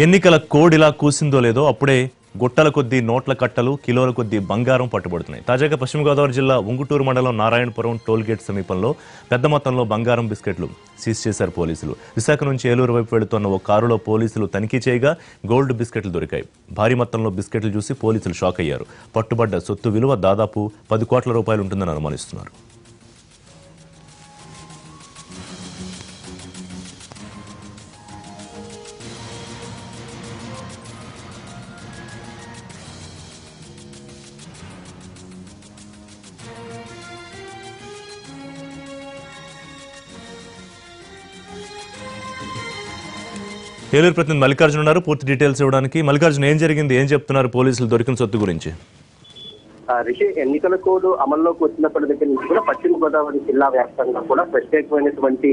ఎన్నికల కోడ్ ఇలా కూసిందో లేదో అప్పుడే గుట్టల కొద్దీ నోట్ల కట్టలు కిలోల కొద్దీ బంగారం పట్టుబడుతున్నాయి. తాజాగా పశ్చిమ గోదావరి జిల్లా ఉంగుటూరు మండలం నారాయణపురం టోల్గేట్ సమీపంలో పెద్ద మొత్తంలో బంగారం బిస్కెట్లు సీజ్ చేశారు పోలీసులు. విశాఖ నుంచి ఏలూరు వైపు వెళుతున్న ఓ కారులో పోలీసులు తనిఖీ చేయగా గోల్డ్ బిస్కెట్లు దొరికాయి. భారీ మొత్తంలో బిస్కెట్లు చూసి పోలీసులు షాక్ అయ్యారు. పట్టుబడ్డ సొత్తు విలువ దాదాపు 10 కోట్ల రూపాయలు ఉంటుందని అనుమానిస్తున్నారు. ఏలూరు ప్రతినిధి మల్లికార్జున ఉన్నారు పూర్తి డీటెయిల్స్ ఇవ్వడానికి. మల్లికార్జున, ఏం జరిగింది, ఏం చెప్తున్నారు పోలీసులు దొరికిన సొత్తు గురించి? రిషి, ఎన్నికల కోడ్ అమల్లోకి వచ్చినప్పటి దగ్గర నుంచి కూడా పశ్చిమ గోదావరి జిల్లా వ్యాప్తంగా కూడా ప్రత్యేకమైనటువంటి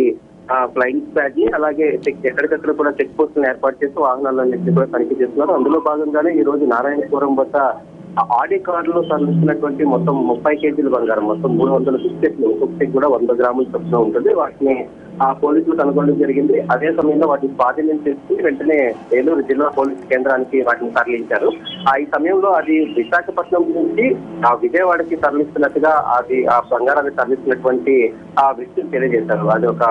ఫ్లయింగ్ స్క్వాడ్ ని అలాగే ఎక్కడికక్కడ కూడా చెక్ పోస్టులను ఏర్పాటు చేసి వాహనాలన్నింటినీ కూడా తనిఖీ చేస్తున్నారు. అందులో భాగంగానే ఈ రోజు నారాయణపురం వద్ద ఆడి కారులో తరలిస్తున్నటువంటి మొత్తం 30 కేజీల బంగారం, మొత్తం 300 బిస్కెట్లు, ఒక్కొక్కటి కూడా 100 గ్రాముల చొప్పున ఉంటుంది. వాటిని పోలీసులు కనుగొనడం జరిగింది. అదే సమయంలో వాటిని స్వాధీనం చేసుకుని వెంటనే ఏలూరు జిల్లా పోలీసు కేంద్రానికి వాటిని తరలించారు. ఈ సమయంలో అది విశాఖపట్నం నుంచి విజయవాడకి తరలిస్తున్నట్టుగా ఆ బంగారాన్ని తరలిస్తున్నటువంటి ఆ వ్యక్తులు తెలియజేశారు. అది ఒక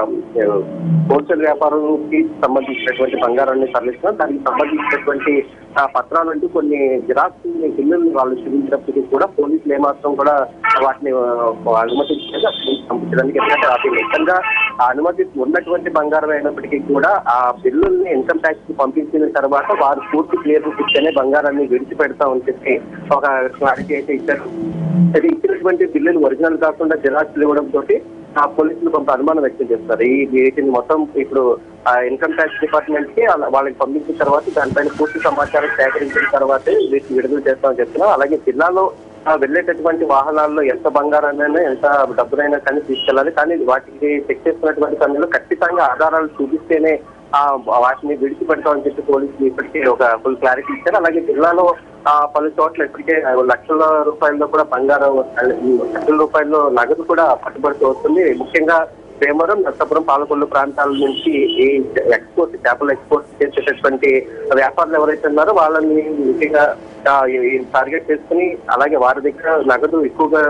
హోల్సేల్ వ్యాపారానికి సంబంధించినటువంటి బంగారాన్ని తరలిస్తున్నారు. దానికి సంబంధించినటువంటి పత్రాలు అంటూ కొన్ని జిరాక్స్ బిల్లులు వాళ్ళు చూపించినప్పటికీ కూడా పోలీసులు ఏమాత్రం కూడా వాటిని అనుమతించలేదు పంపించడానికి. ఎందుకంటే అది నిజంగా అనుమతి ఉన్నటువంటి బంగారం అయినప్పటికీ కూడా ఆ బిల్లుల్ని ఇన్కమ్ ట్యాక్స్ కి పంపించిన తర్వాత వారు పూర్తి క్లియరెన్స్ ఇస్తేనే బంగారాన్ని విడిచిపెడతామని చెప్పి ఒక క్లారిటీ అయితే ఇచ్చారు. అది ఇచ్చినటువంటి బిల్లులు ఒరిజినల్ కాకుండా జిరాక్స్లు ఇవ్వడం తోటి ఆ పోలీసులు కొంత అనుమానం వ్యక్తం చేస్తారు. వీటిని మొత్తం ఇప్పుడు ఇన్కమ్ ట్యాక్స్ డిపార్ట్మెంట్ కి వాళ్ళకి పంపించిన తర్వాత దానిపైన పూర్తి సమాచారం సేకరించిన తర్వాతే వీటిని విడుదల చేస్తామని చెప్తున్నారు. అలాగే జిల్లాలో వెళ్ళేటటువంటి వాహనాల్లో ఎంత బంగారాన్నైనా ఎంత డబ్బునైనా కానీ తీసుకెళ్ళాలి. కానీ వాటికి చెక్ చేస్తున్నటువంటి సమయంలో ఖచ్చితంగా ఆధారాలు చూపిస్తేనే వాటిని విడిచిపెడతామని చెప్పి పోలీసులు ఇప్పటికే ఒక ఫుల్ క్లారిటీ ఇచ్చారు. అలాగే జిల్లాలో పలు చోట్ల ఇప్పటికే లక్షల రూపాయల్లో కూడా బంగారం, లక్షల రూపాయల్లో నగదు కూడా పట్టుబడుతూ వస్తుంది. ముఖ్యంగా భీమవరం, నర్సాపురం, పాలకొల్లు ప్రాంతాల నుంచి ఈ ఎక్స్పోర్ట్, చేపల ఎక్స్పోర్ట్ చేసేటటువంటి వ్యాపారులు ఎవరైతే ఉన్నారో వాళ్ళని ముఖ్యంగా టార్గెట్ చేసుకుని అలాగే వారి దగ్గర నగదు ఎక్కువగా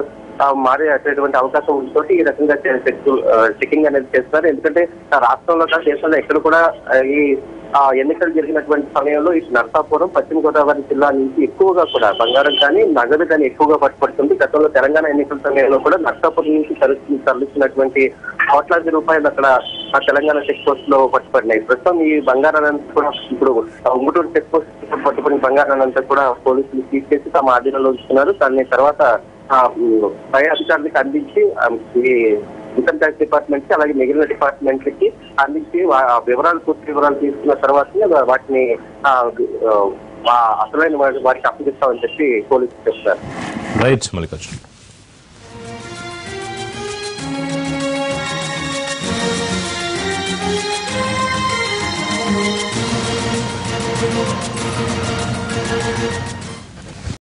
మారేటటువంటి అవకాశం ఉంటోటి ఈ రకంగా చెకింగ్ అనేది చేస్తున్నారు. ఎందుకంటే రాష్ట్రంలో కానీ దేశంలో ఎక్కడ కూడా ఈ ఎన్నికలు జరిగినటువంటి సమయంలో ఈ నర్సాపురం, పశ్చిమ గోదావరి జిల్లా నుంచి ఎక్కువగా కూడా బంగారం కానీ నగదు కానీ ఎక్కువగా పట్టుబడుతుంది. గతంలో తెలంగాణ ఎన్నికల సమయంలో కూడా నర్సాపురం నుంచి తరలిస్తున్నటువంటి కోట్లాది రూపాయలు అక్కడ తెలంగాణ చెక్ పోస్ట్ లో పట్టుబడినాయి. ప్రస్తుతం ఈ బంగారాన్ని కూడా ఇప్పుడు ఉంగుటూరు చెక్ పోస్ట్ పట్టుబడిన బంగారాన్నంతా కూడా పోలీసులు సీజ్ చేసి తమ ఆధీనంలో ఉంచుతున్నారు. దాని తర్వాత పై అధికారులకు అందించి ఈ ఇన్కమ్ ట్యాక్స్ డిపార్ట్మెంట్ కి అలాగే మిగిలిన డిపార్ట్మెంట్లకి అందించి పూర్తి వివరాలు తీసుకున్న తర్వాత వాటిని అసలైన వారికి అప్పగిస్తామని చెప్పి పోలీసులు చెప్తున్నారు. రైట్ మల్లికార్జున్.